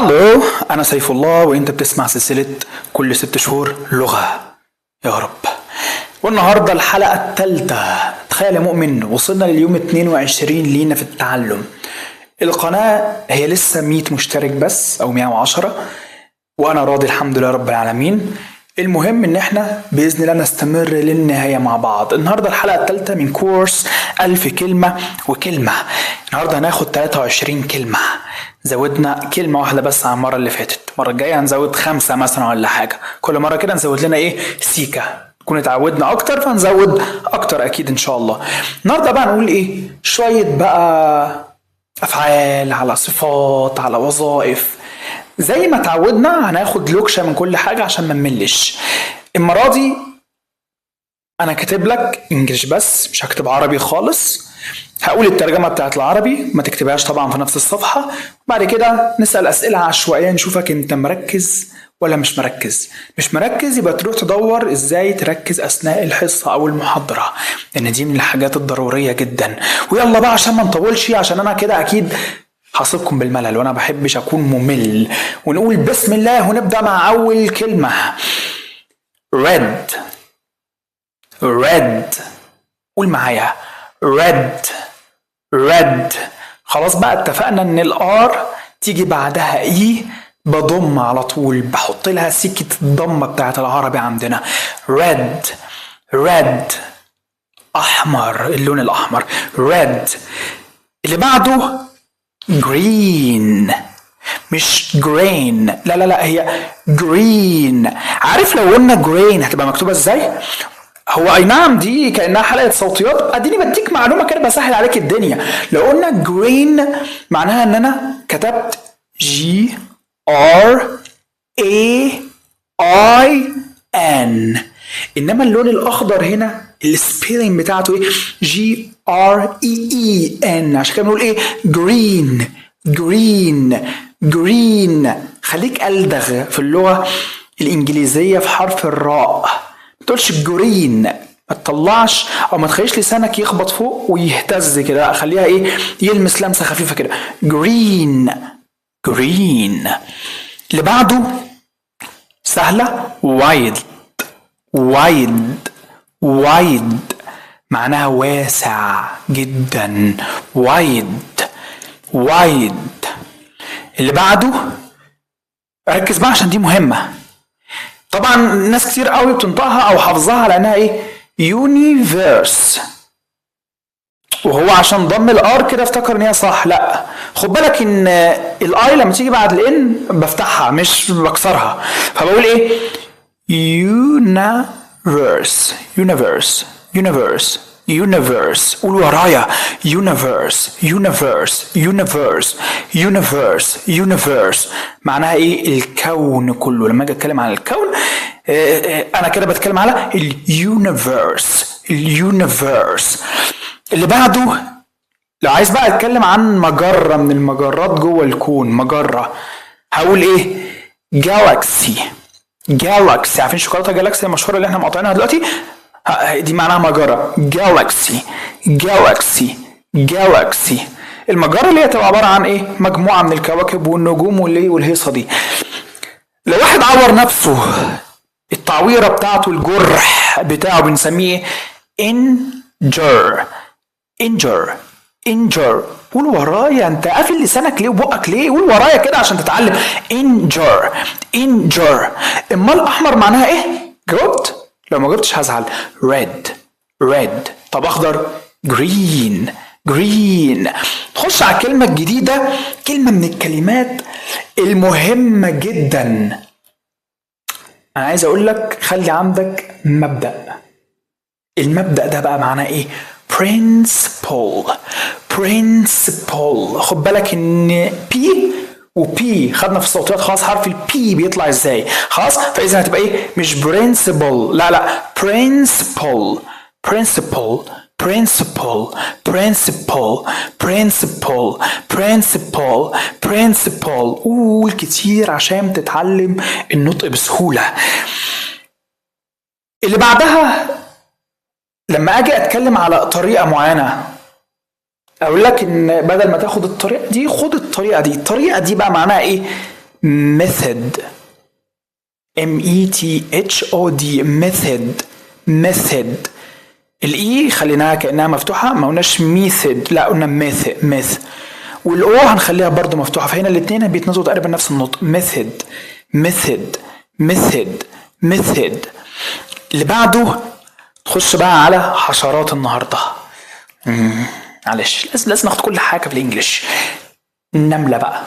هالو، أنا سيف الله وأنت بتسمع سلسلة كل 6 شهور لغة. يا رب. والنهاردة الحلقة الثالثة. تخيل يا مؤمن، وصلنا لليوم 22 لينا في التعلم. القناة هي لسه 100 مشترك بس أو 110، وأنا راضي الحمد لله رب العالمين. المهم ان احنا باذن الله نستمر للنهايه مع بعض. النهارده الحلقه الثالثه من كورس 1000 كلمه وكلمه. النهارده هناخد 23 كلمه، زودنا كلمه واحده بس عن المره اللي فاتت. المره الجايه هنزود 5 مثلا ولا حاجه، كل مره كده نزود لنا سيكه، نكون اتعودنا اكتر فنزود اكتر اكيد ان شاء الله. النهارده بقى نقول شويه بقى افعال على صفات على وظائف. زي ما تعودنا هناخد لوكشة من كل حاجة عشان ما نملش. المرة دي انا كاتب لك انجليش بس، مش هكتب عربي خالص. هقول الترجمة بتاعت العربي، ما تكتبهاش طبعا في نفس الصفحة. بعد كده نسأل اسئلة عشوائية نشوفك انت مركز ولا مش مركز. مش مركز يبقى تروح تدور ازاي تركز اثناء الحصة او المحاضرة، لان دي من الحاجات الضرورية جدا. ويلا بقى عشان ما نطولش، عشان انا كده اكيد حاسبكم بالملل وانا بحبش اكون ممل. ونقول بسم الله ونبدأ مع اول كلمة. red. red. قول معايا red. red. خلاص بقى اتفقنا ان الار تيجي بعدها بضم على طول، بحط لها سكة الضمة بتاعت العربي عندنا. red. red. احمر، اللون الاحمر. red. اللي بعده green، مش green. لا هي green. عارف لو قلنا green هتبقى مكتوبة ازاي؟ هو اي نعم دي كأنها حلقة صوتيات، اديني بديك معلومة كده بسهل عليك الدنيا. لو قلنا green معناها ان انا كتبت GRAIN، انما اللون الاخضر هنا السبيلنج بتاعته GREEN، عشان كده بنقول green. green. green. خليك ألدغ في اللغة الإنجليزية في حرف الراء، ما تقولش جرين، ما تطلعش او ما تخليش لسانك يخبط فوق ويهتز كده، خليها يلمس لمسة خفيفة كده. green. green. اللي بعده سهلة. wide. wide. wide معناها واسع جدا. wide. wide. اللي بعده ركز بقى عشان دي مهمة. طبعا ناس كتير قوي بتنطقها او حافظاها لانها universe، وهو عشان ضم الار كده افتكر ان هي صح. لا، خد بالك ان الاي لما تيجي بعد الان بفتحها مش بكسرها، فبقول universe. universe. universe. universe. قول ورايا universe. universe. universe. universe. universe معناها الكون كله. لما اجي اتكلم عن الكون انا كده بتكلم على اليونيفرس. اليونيفرس. اللي بعده لو عايز بقى اتكلم عن مجرة من المجرات جوه الكون، مجرة، هقول جالاكسي. جالاكسي. عارفين شوكولاتة جالاكسي المشهورة اللي احنا مقاطعينها دلوقتي؟ دي معناها مجرة. جالاكسي. جالاكسي. جالاكسي. المجرة اللي هي تبقى عبارة عن مجموعة من الكواكب والنجوم والهيصة دي. لو واحد عور نفسه، التعويرة بتاعته، الجرح بتاعه بنسميه injure. injure. injure. قول ورايا، انت قافل لسانك ليه وبقك ليه؟ قول ورايا كده عشان تتعلم. injure. injure. اما الاحمر معناها جاوبت؟ لو ما جبتش هزعل. red. red. طب اخضر؟ green. green. تخش على الكلمة الجديدة، كلمة من الكلمات المهمة جدا. انا عايز اقول لك خلي عندك مبدأ. المبدأ ده بقى معناه principle. principle. خد بالك ان P وبي خدنا في الصوتيات خلاص حرف البي بيطلع ازاي، خلاص. فاذا هتبقى مش principle، لا principle. principle. principle. principle. principle. principle. principle. قول كتير عشان تتعلم النطق بسهولة. اللي بعدها لما اجي اتكلم على طريقة معينة اقول لك ان بدل ما تاخد الطريقة دي خد الطريقة دي. الطريقة دي بقى معناها method method method. الاي خليناها كأنها مفتوحة، ما قلناش method، لا قلنا meth. والاو هنخليها برضو مفتوحة، فهنا الاثنين بيتنطقوا تقريبا نفس النطق. method method method method. اللي بعده تخش بقى على حشرات النهارده. معلش لازم ناخد كل حاجة في الانجليش. النملة بقى،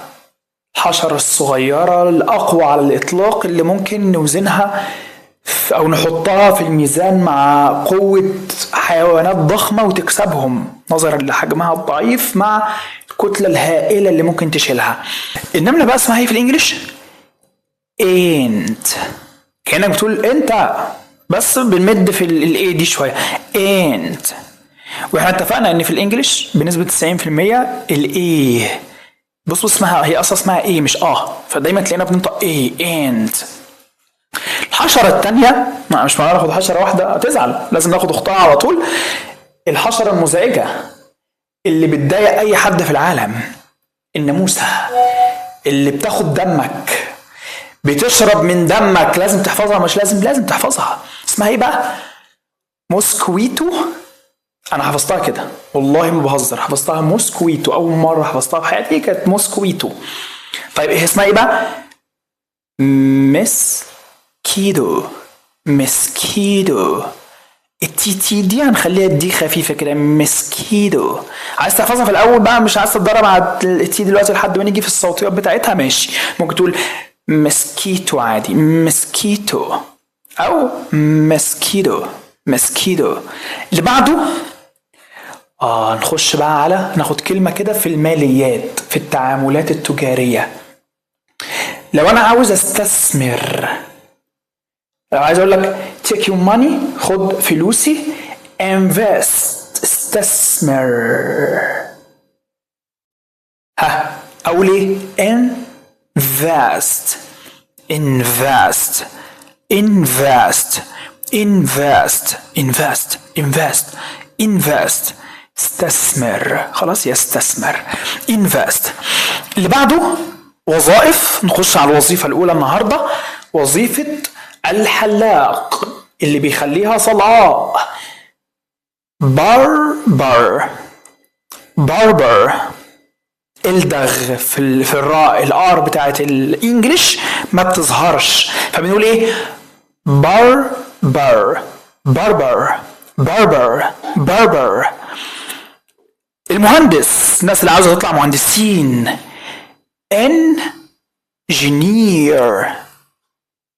الحشرة الصغيرة الأقوى على الإطلاق اللي ممكن نوزنها أو نحطها في الميزان مع قوة حيوانات ضخمة وتكسبهم نظرا لحجمها الضعيف مع الكتلة الهائلة اللي ممكن تشيلها. النملة بقى اسمها ايه في الإنجليش؟ ant. كأنك بتقول أنت، بس بنمد في الاي دي شوية. ant. واحنا اتفقنا ان في الإنجليش بنسبة 90% الاي، بص اسمها، هي اصلا اسمها ايه مش فدايما تلاقينا بننطق ايه. انت. الحشرة التانية مش معنى ناخد حشرة واحدة هتزعل، لازم ناخد اختها على طول. الحشرة المزعجة اللي بتضايق اي حد في العالم، الناموسة اللي بتاخد دمك، بتشرب من دمك، لازم تحفظها. مش لازم تحفظها. اسمها ايه بقى؟ موسكويتو. انا حفظتها كده والله ما بهزر، حفظتها موسكويتو. اول مره حفظتها في حياتي كانت موسكويتو. طيب هي اسمها ايه بقى؟ مسكيدو. التي دي هنخليها دي خفيفه كده، مسكيدو. عايز تحفظها في الاول بقى، مش عايز تتدرب على التي دلوقتي لحد ما نيجي في الصوتيات بتاعتها، ماشي. ممكن تقول مسكيتو عادي، مسكيتو او مسكيدو. اللي بعده نخش بقى على ناخد كلمة كده في الماليات، في التعاملات التجارية. لو أنا عاوز أستثمر، لو عايز أقول لك take your money، خد فلوسي. invest، استثمر. أقول إيه؟ invest. استثمر. خلاص، يستثمر. invest. اللي بعده وظائف. نخش على الوظيفة الأولى النهاردة، وظيفة الحلاق اللي بيخليها صلعاء. باربر. الدغ في الراء، الار بتاعت الانجليش ما بتظهرش، فبنقول ايه؟ باربر. المهندس، الناس اللي عاوزه تطلع مهندسين.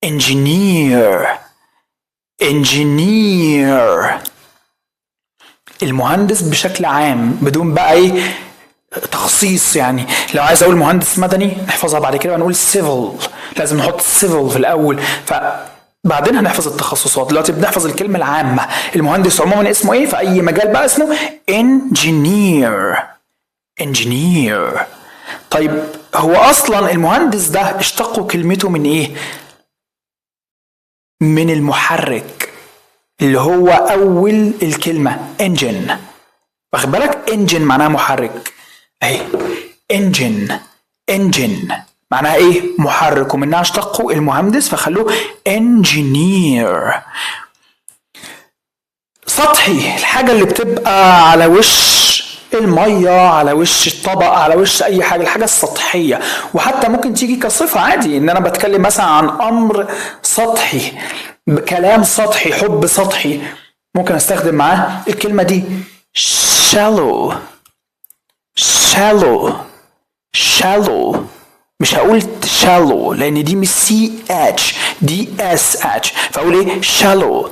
engineer. المهندس بشكل عام بدون بقى ايه تخصيص. يعني لو عايز اقول مهندس مدني نحفظها بعد كده ونقول civil، لازم نحط civil في الاول، بعدين هنحفظ التخصصات. دلوقتي بنحفظ الكلمة العامة. المهندس عموما اسمه ايه في اي مجال بقى؟ اسمه engineer. طيب هو اصلا المهندس ده اشتقوا كلمته من ايه؟ من المحرك اللي هو اول الكلمة engine. واخد بالك؟ engine معناها محرك اهي. engine معناها ايه؟ محرك، ومنها اشتقوا المهندس فخلوه engineer. سطحي، الحاجة اللي بتبقى على وش المية، على وش الطبق، على وش اي حاجة، الحاجة السطحية. وحتى ممكن تيجي كصفة عادي، ان انا بتكلم مثلا عن امر سطحي، كلام سطحي، حب سطحي، ممكن استخدم معاه الكلمة دي shallow. مش هقول shallow لان دي مش CH، دي SH، فاقول ايه؟ shallow.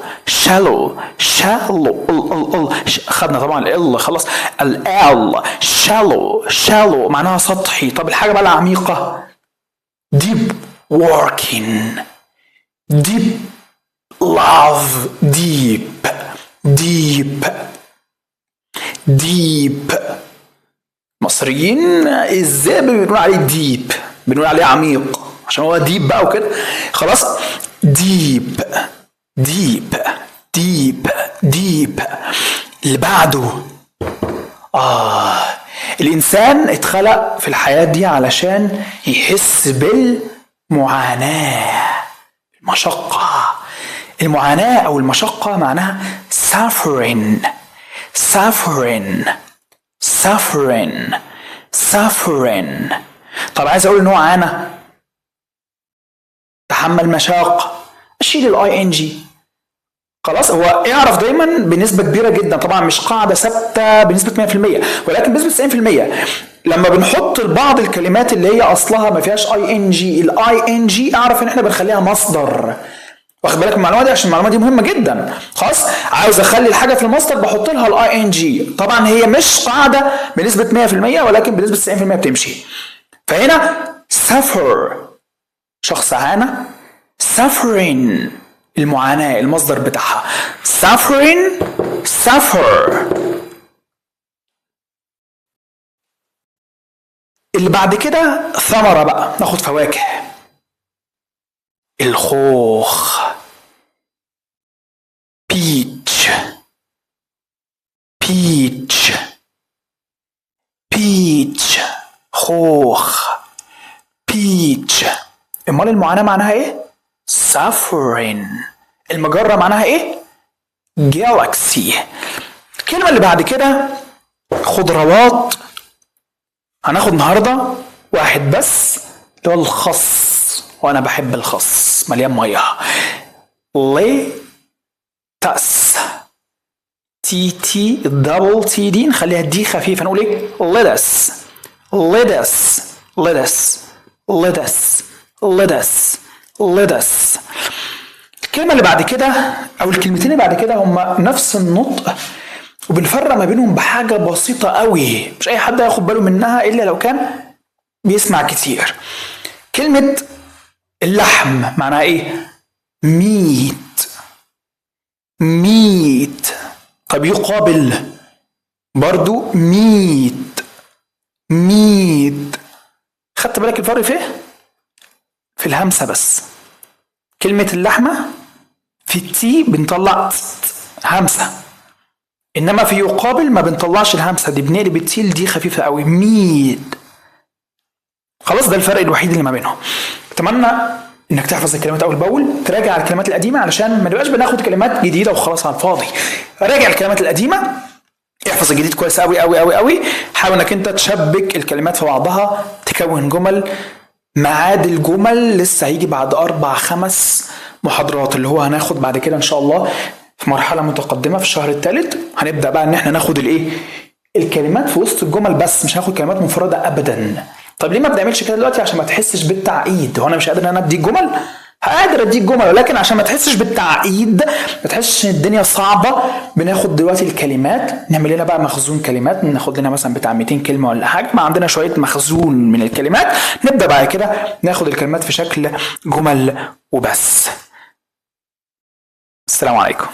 خدنا طبعا ال خلاص، ال shallow معناها سطحي. طب الحاجة بقى العميقة deep working، deep love، deep. مصريين ازاي بنقول عليه ديب؟ بنقول عليه عميق عشان هو ديب بقى وكده. خلاص، ديب. اللي بعده الانسان اتخلق في الحياة دي علشان يحس معاناة، مشقة. المعاناة أو المشقة معناها suffering suffering suffering suffering. طب عايز أقول إن هو عانى، تحمل مشاق، أشيل الاي ان جي. خلاص، هو اعرف دايما بنسبة كبيرة جدا، طبعا مش قاعدة ثابتة بنسبة 100%، ولكن بنسبة 90% لما بنحط بعض الكلمات اللي هي اصلها ما فيهاش اي ان جي، الاي ان جي اعرف ان احنا بنخليها مصدر. واخد بالك من المعلومه دي؟ عشان المعلومه دي مهمه جدا. خلاص، عاوز اخلي الحاجه في المصدر بحط لها الاي ان جي. طبعا هي مش قاعده بنسبه 100% ولكن بنسبه 90% بتمشي. فهنا suffer شخص عانى، suffering المعاناه المصدر بتاعها suffering suffer. اللي بعد كده ثمره بقى، ناخد فواكه. الخوخ peach peach peach خوخ peach. امال المعاناة معناها ايه؟ suffering. المجرة معناها ايه؟ galaxy. الكلمة اللي بعد كده خضروات. هناخد النهاردة واحد بس اللي هو الخس، وانا بحب الخس مليان مية. lettuce تي تي دبل تي دي، نخليها دي خفيفة، نقول ايه؟ lettuce lettuce lettuce lettuce lettuce lettuce. الكلمة اللي بعد كده او الكلمتين اللي بعد كده هما نفس النطق وبنفرق ما بينهم بحاجة بسيطة قوي، مش اي حد هياخد باله منها الا لو كان بيسمع كتير. كلمة اللحم معناها ايه؟ meat meat. طب يقابل برضو meat meat. خدت بالك الفرق فيه؟ في الهمسة بس. كلمة اللحمة في التي بنطلع همسة، انما في يقابل ما بنطلعش الهمسة دي، بنقلب التي دي خفيفة قوي meat. خلاص، ده الفرق الوحيد اللي ما بينهم. اتمنى انك تحفظ الكلمات اول باول، تراجع على الكلمات القديمه علشان ما نبقاش بناخد كلمات جديده وخلاص على الفاضي. راجع الكلمات القديمه، احفظ الجديد كويس قوي قوي قوي قوي. حاول انك انت تشبك الكلمات في بعضها، تكون جمل. ميعاد الجمل لسه هيجي بعد 4-5 محاضرات، اللي هو هناخد بعد كده ان شاء الله في مرحله متقدمه في الشهر الثالث. هنبدا بقى ان احنا ناخد الايه، الكلمات في وسط الجمل بس، مش هاخد كلمات مفرده ابدا. طب ليه ما بنعملش كده دلوقتي؟ عشان ما تحسش بالتعقيد. هو انا مش قادر ان انا اديك جمل؟ قادر اديك جمل، ولكن عشان ما تحسش بالتعقيد، ما تحسش ان الدنيا صعبه، بناخد دلوقتي الكلمات نعمل لنا بقى مخزون كلمات، ناخد لنا مثلا بتاع 200 كلمه ولا حاجه، ما عندنا شويه مخزون من الكلمات. نبدا بعد كده ناخد الكلمات في شكل جمل وبس. السلام عليكم.